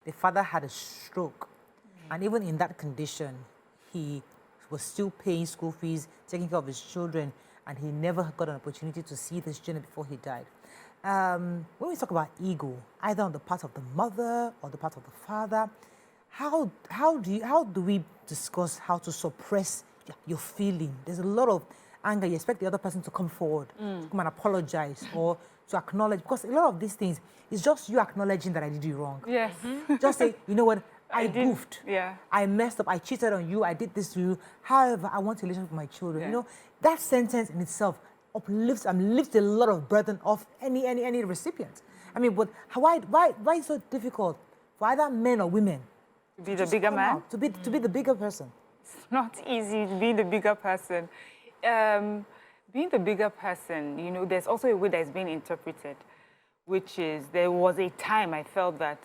the father had a stroke. And even in that condition, he was still paying school fees, taking care of his children, and he never got an opportunity to see this journey before he died. When we talk about ego, either on the part of the mother or the part of the father, how do we discuss how to suppress your feeling? There's a lot of anger. You expect the other person to come forward, to come and apologize, or to acknowledge, because a lot of these things is just you acknowledging that I did you wrong. Yes. Just say, you know what, I goofed. Yeah. I messed up. I cheated on you. I did this to you. However, I want a relationship with my children. Yeah. You know, that sentence in itself uplifts and lifts a lot of burden off any recipient. I mean, but why is it so difficult for either men or women to be the bigger man? To be the bigger person. It's not easy to be the bigger person. Being the bigger person, you know, there's also a way that is being interpreted, which is there was a time I felt that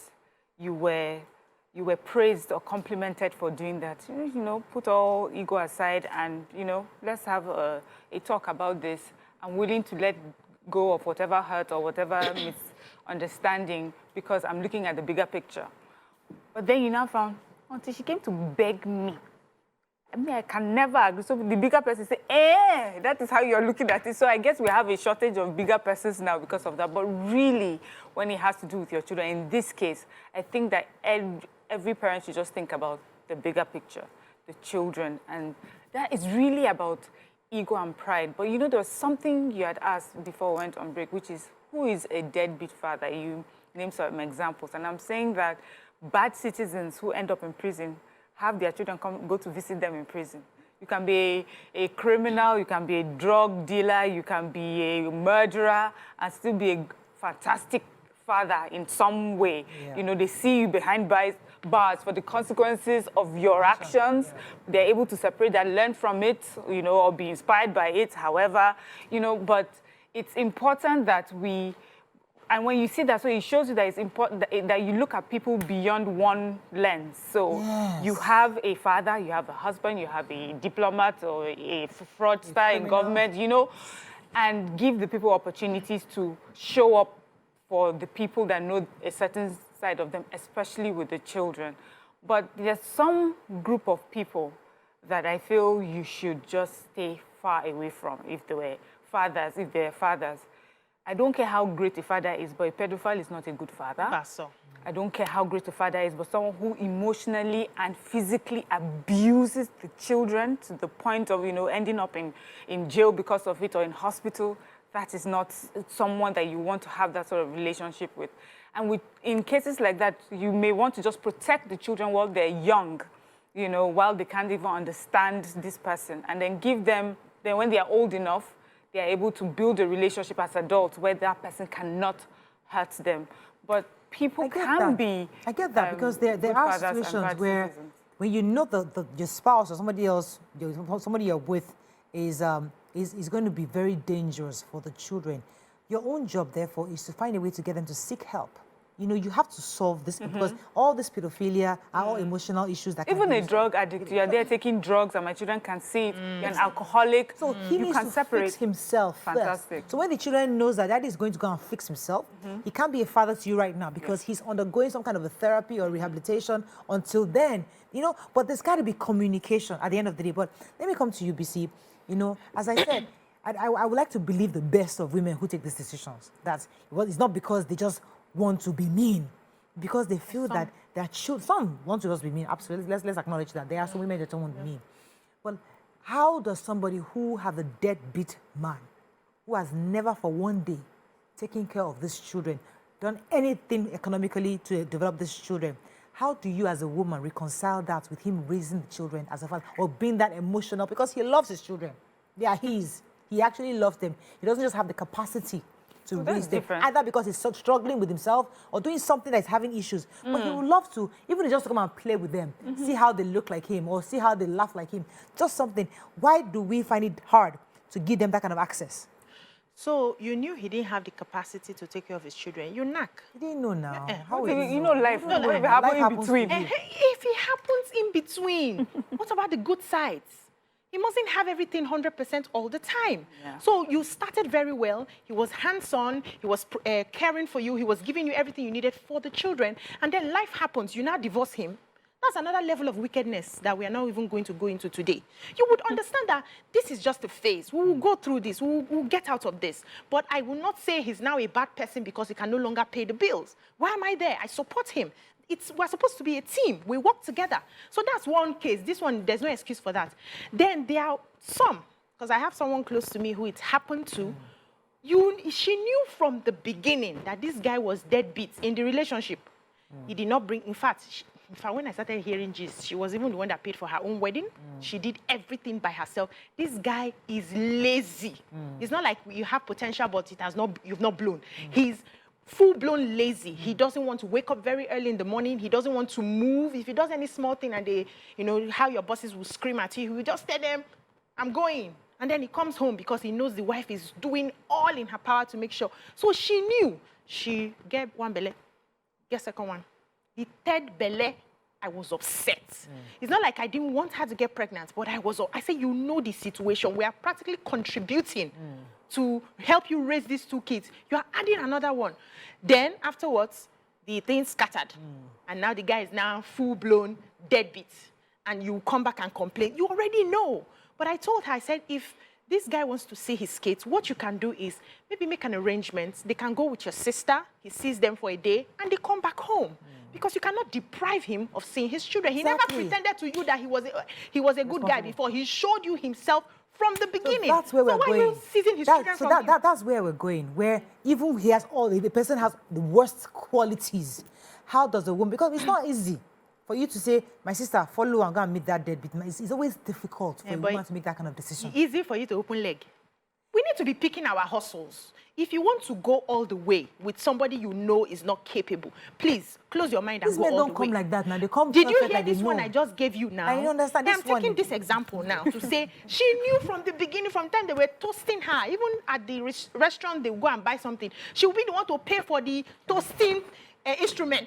you were praised or complimented for doing that. You know, put all ego aside and, you know, let's have a talk about this. I'm willing to let go of whatever hurt or whatever misunderstanding because I'm looking at the bigger picture. But then you now found, until she came to beg me. I mean, I can never agree. So the bigger person say, that is how you're looking at it. So I guess we have a shortage of bigger persons now because of that. But really, when it has to do with your children, in this case, I think that every parent should just think about the bigger picture, the children. And that is really about ego and pride. But you know, there was something you had asked before we went on break, which is, who is a deadbeat father? You named some examples. And I'm saying that bad citizens who end up in prison have their children go to visit them in prison. You can be a criminal, you can be a drug dealer, you can be a murderer, and still be a fantastic father in some way. Yeah. You know, they see you behind bars for the consequences of your actions. Yeah. They're able to separate that, learn from it, you know, or be inspired by it, however, you know, but it's important that and when you see that, so it shows you that it's important that you look at people beyond one lens. So you have a father, you have a husband, you have a diplomat or a fraudster in government, you know, and give the people opportunities to show up for the people that know a certain side of them, especially with the children. But there's some group of people that I feel you should just stay far away from if they're fathers. I don't care how great a father is, but a pedophile is not a good father. That's so. I don't care how great a father is, but someone who emotionally and physically abuses the children to the point of, you know, ending up in jail because of it or in hospital, that is not someone that you want to have that sort of relationship with. And in cases like that, you may want to just protect the children while they're young, you know, while they can't even understand this person, and then give them, then when they are old enough, they are able to build a relationship as adults where that person cannot hurt them. But people can be. I get that because there are situations where when you know your spouse or somebody else, somebody you're with is going to be very dangerous for the children. Your own job, therefore, is to find a way to get them to seek help. You know, you have to solve this because all this pedophilia are all emotional issues that even a drug addict, you're there taking drugs and my children can see it. You're an alcoholic, so he needs to fix himself. Fantastic. First. So when the children knows that daddy is going to go and fix himself, he can't be a father to you right now because he's undergoing some kind of a therapy or rehabilitation until then, you know. But there's got to be communication at the end of the day. But let me come to you, BC. You know, as I said, I would like to believe the best of women who take these decisions. That it's not because they just want to be mean, because they feel that their children, some want to just be mean, absolutely, let's acknowledge that. There are some women that don't want to be mean. But how does somebody who has a deadbeat man, who has never for one day taken care of these children, done anything economically to develop these children, how do you as a woman reconcile that with him raising the children as a father, or being that emotional, because he loves his children. They are his. He actually loves them. He doesn't just have the capacity to raise them, either because he's struggling with himself or doing something that's having issues. But he would love to, even just to come and play with them, see how they look like him or see how they laugh like him. Just something. Why do we find it hard to give them that kind of access? So you knew he didn't have the capacity to take care of his children. You knack. He didn't know now. You know life. Life happens in between. If it happens in between, what about the good sides? He mustn't have everything 100% all the time. Yeah. So you started very well. He was hands-on. He was caring for you. He was giving you everything you needed for the children. And then life happens. You now divorce him. That's another level of wickedness that we are not even going to go into today. You would understand that this is just a phase. We will go through this. We'll get out of this. But I will not say he's now a bad person because he can no longer pay the bills. Why am I there? I support him. We're supposed to be a team. We work together. So that's one case. This one, there's no excuse for that. Then there are some, because I have someone close to me who it happened to. She knew from the beginning that this guy was deadbeat in the relationship. He did not bring, in fact, when I started hearing gist, she was even the one that paid for her own wedding. She did everything by herself. This guy is lazy. It's not like you have potential, but you've not blown. He's full-blown lazy. He doesn't want to wake up very early in the morning. He doesn't want to move. If he does any small thing and they, how your bosses will scream at you, he will just tell them, I'm going. And then he comes home because he knows the wife is doing all in her power to make sure. So she knew. She get one belle, get second one. The third belle, I was upset. It's not like I didn't want her to get pregnant, but I said, you know the situation. We are practically contributing to help you raise these two kids. You are adding another one. Then afterwards, the thing scattered. And now the guy is now full-blown deadbeat. And you come back and complain. You already know. But I told her, I said, if this guy wants to see his kids, what you can do is maybe make an arrangement. They can go with your sister. He sees them for a day, and they come back home. Because you cannot deprive him of seeing his children. He never pretended to you that he was a good guy before. He showed you himself from the beginning. So that's where we're why going. are you seizing his children from him? That's where we're going, where even the person has the worst qualities. How does the woman, because it's not easy for you to say, my sister, follow and go and meet that deadbeat. It's always difficult for a woman to make that kind of decision. It's easy for you to open leg. We need to be picking our hustles. If you want to go all the way with somebody you know is not capable, please close your mind and These go all the way. men don't come like that now. They come. Did you hear like this one I just gave you now? I understand this I'm taking this example now to say she knew from the beginning, from the time they were toasting her, even at the restaurant, they would go and buy something. She would be the one to pay for the toasting instrument.